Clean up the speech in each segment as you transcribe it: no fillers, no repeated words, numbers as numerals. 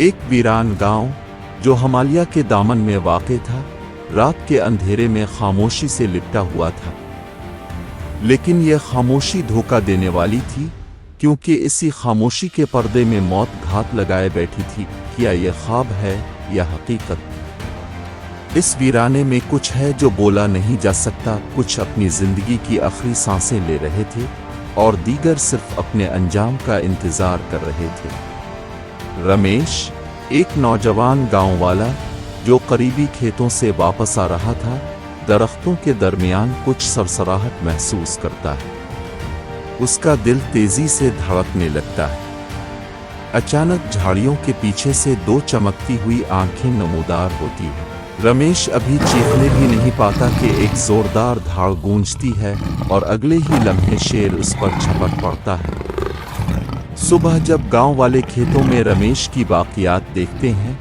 एक वीरान गांव जो हिमालय के दामन में वाक़ था, रात के अंधेरे में खामोशी से लिपटा हुआ था। लेकिन यह खामोशी धोखा देने वाली थी, क्योंकि इसी खामोशी के पर्दे में मौत घात लगाए बैठी थी। क्या यह ख्वाब है या हकीकत? इस वीराने में कुछ है जो बोला नहीं जा सकता। कुछ अपनी जिंदगी की आखिरी सांसें ले रहे थे और दीगर सिर्फ अपने अंजाम का इंतजार कर रहे थे। रमेश, एक नौजवान गांव वाला जो करीबी खेतों से वापस आ रहा था, दरख्तों के दरमियान कुछ सरसराहट महसूस करता है। उसका दिल तेजी से धड़कने लगता है। अचानक झाड़ियों के पीछे से दो चमकती हुई आंखें नमूदार होती हैं। रमेश अभी चीखने भी नहीं पाता कि एक जोरदार धाड़ गूंजती है और अगले ही लम्हे शेर उस पर झपट पड़ता है। सुबह जब गांव वाले खेतों में रमेश की बाकियात देखते हैं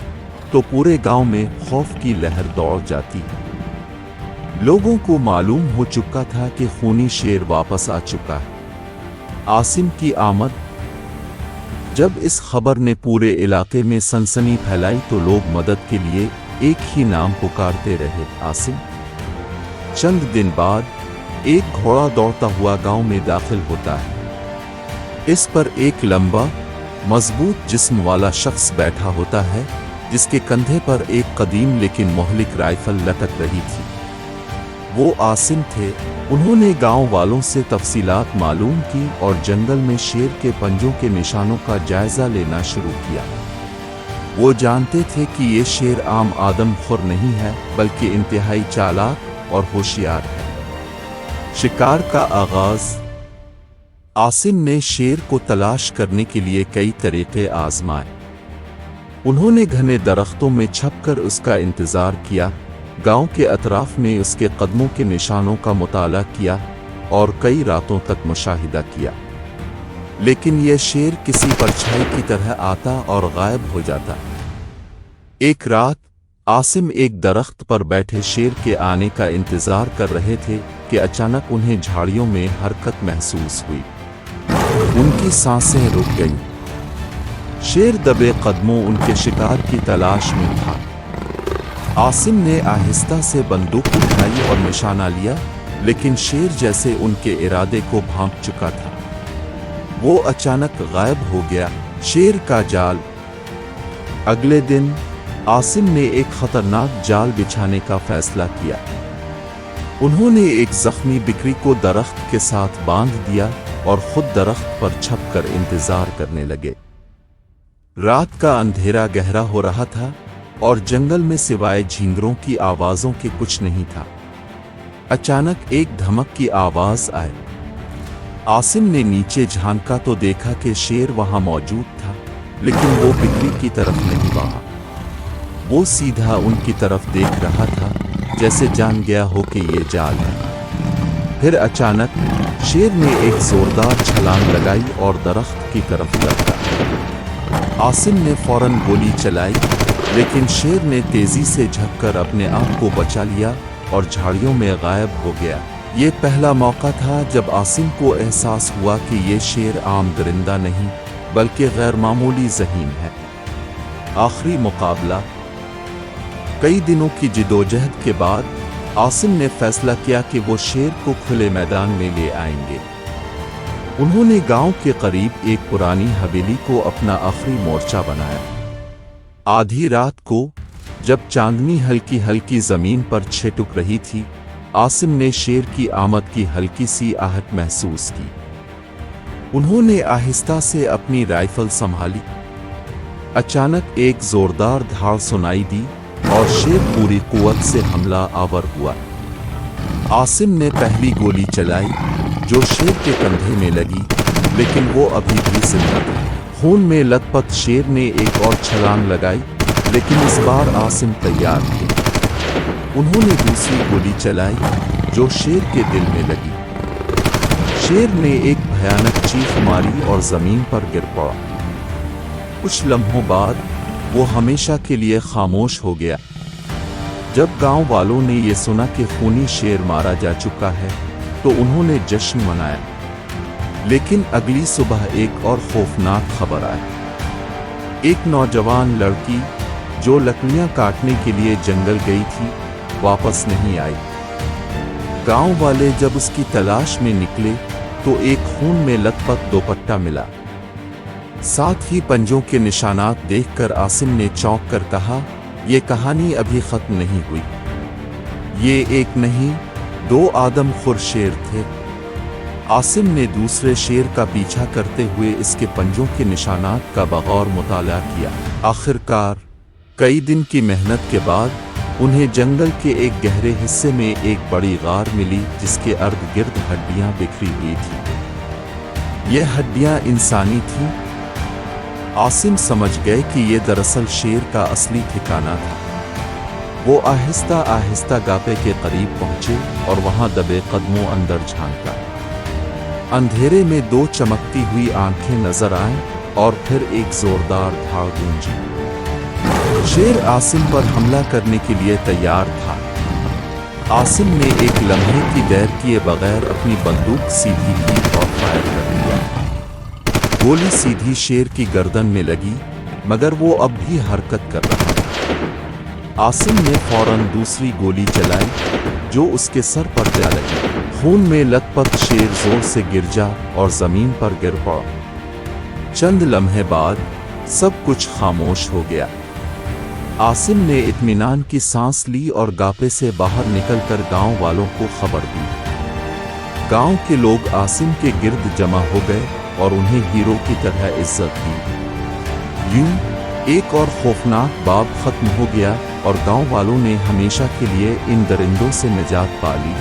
तो पूरे गांव में खौफ की लहर दौड़ जाती है। लोगों को मालूम हो चुका था कि खूनी शेर वापस आ चुका है। आसिम की आमद। जब इस खबर ने पूरे इलाके में सनसनी फैलाई तो लोग मदद के लिए एक ही नाम पुकारते रहे, आसिम। चंद दिन बाद एक घोड़ा दौड़ता हुआ गांव में दाखिल होता है। इस पर एक लंबा, मजबूत जिस्म वाला शख्स बैठा होता है, जिसके कंधे पर एक कदीम लेकिन मोहलिक राइफल लटक रही थी। वो आसिम थे। उन्होंने गांव वालों से तफसीलात मालूम की और जंगल में शेर के पंजों के निशानों का जायजा लेना शुरू किया। वो जानते थे कि ये शेर आम आदमखोर नहीं है, बल्कि इंतहाई चालाक और होशियार है। शिकार का आगाज। आसिम ने शेर को तलाश करने के लिए कई तरीके आजमाए। उन्होंने घने दरख्तों में छपकर उसका इंतजार किया, गांव के अतराफ में उसके कदमों के निशानों का मुताला किया और कई रातों तक मुशाहिदा किया। लेकिन यह शेर किसी परछाई की तरह आता और गायब हो जाता। एक रात आसिम एक दरख्त पर बैठे शेर के आने का इंतजार कर रहे थे कि अचानक उन्हें झाड़ियों में हरकत महसूस हुई। उनकी सांसें रुक गईं। शेर दबे कदमों उनके शिकार की तलाश में था। आसिम ने आहिस्ता से बंदूक उठाई और निशाना लिया, लेकिन शेर जैसे उनके इरादे को भांप चुका था। वो अचानक गायब हो गया। शेर का जाल। अगले दिन आसिम ने एक खतरनाक जाल बिछाने का फैसला किया। उन्होंने एक जख्मी बिक्री को दरख्त के साथ बांध दिया और खुद दरख्त पर छपकर इंतजार करने लगे। रात का अंधेरा गहरा हो रहा था और जंगल में सिवाय झींगरों की आवाजों के कुछ नहीं था। अचानक एक धमक की आवाज आई। आसिम ने नीचे झांका तो देखा कि शेर वहां मौजूद था, लेकिन वो बिक्री की तरफ नहीं बढ़ा। वो सीधा उनकी तरफ देख रहा था, जैसे जान गया हो कि ये जाल है। फिर अचानक शेर ने एक जोरदार छलांग लगाई और दरख्त की तरफ लपका। आसिम ने फौरन गोली चलाई, लेकिन शेर ने तेजी से झपकर अपने आप को बचा लिया और झाड़ियों में गायब हो गया। ये पहला मौका था जब आसिम को एहसास हुआ कि ये शेर आम दरिंदा नहीं, बल्कि गैर मामूली ज़हीन है। आखिरी मुकाबला। कई दिनों की जिदोजहद के बाद आसिम ने फैसला किया कि वो शेर को खुले मैदान में ले आएंगे। उन्होंने गांव के करीब एक पुरानी हवेली को अपना आखिरी मोर्चा बनाया। आधी रात को जब चांदनी हल्की हल्की जमीन पर छिटक रही थी, आसिम ने शेर की आमद की हल्की सी आहट महसूस की। उन्होंने आहिस्ता से अपनी राइफल संभाली। अचानक एक जोरदार धाड़ सुनाई दी और शेर पूरी कुव्वत से हमला आवर हुआ। आसिम ने पहली गोली चलाई, जो शेर के कंधे में लगी, लेकिन वो अभी भी जिंदा था। खून में लथपथ शेर ने एक और छलांग लगाई, लेकिन इस बार आसिम तैयार थे। उन्होंने दूसरी गोली चलाई, जो शेर के दिल में लगी। शेर ने एक भयानक चीख मारी और जमीन पर गिर पड़ा। कुछ लम्हों बाद वो हमेशा के लिए खामोश हो गया। जब गांव वालों ने ये सुना कि खूनी शेर मारा जा चुका है, तो उन्होंने जश्न मनाया। लेकिन अगली सुबह एक और खौफनाक खबर आई। एक नौजवान लड़की जो लकड़ियां काटने के लिए जंगल गई थी वापस नहीं आई। गांव वाले जब उसकी तलाश में निकले तो एक खून में लथपथ दुपट्टा मिला। साथ ही पंजों के निशानात देखकर आसिम ने चौंक कर कहा, यह कहानी अभी खत्म नहीं हुई। ये एक नहीं 2 आदमखोर शेर थे। आसिम ने दूसरे शेर का पीछा करते हुए इसके पंजों के निशानात का बगौर मुताला किया। आखिरकार कई दिन की मेहनत के बाद उन्हें जंगल के एक गहरे हिस्से में एक बड़ी गार मिली जिसके अर्द गिर्द हड्डियां बिखरी हुई थी। ये हड्डियां इंसानी थीं। आसिम समझ गए कि ये दरअसल शेर का असली ठिकाना था। वो आहिस्ता आहिस्ता गापे के करीब पहुंचे और वहां दबे कदमों अंदर झांका। अंधेरे में 2 चमकती हुई आंखें नजर आईं और फिर एक जोरदार धाड़ गूंजी। शेर आसिम पर हमला करने के लिए तैयार था। आसिम ने एक लम्हे की देर किए बगैर अपनी बंदूक सीधी की और फायर कर दिया। गोली सीधी शेर की गर्दन में लगी मगर वो अब भी हरकत कर रहा था। आसिम ने फौरन दूसरी गोली चलाई जो उसके सर पर जा लगी। खून में लथपथ शेर जोर से गिर जा और जमीन पर गिर पड़ा। चंद लम्हे बाद सब कुछ खामोश हो गया। आसिम ने इत्मीनान की सांस ली और गापे से बाहर निकलकर गांव वालों को खबर दी। गांव के लोग आसिम के गिर्द जमा हो गए और उन्हें हीरो की तरह इज्जत दी। यूं एक और खौफनाक बाब खत्म हो गया और गांव वालों ने हमेशा के लिए इन दरिंदों से निजात पा ली।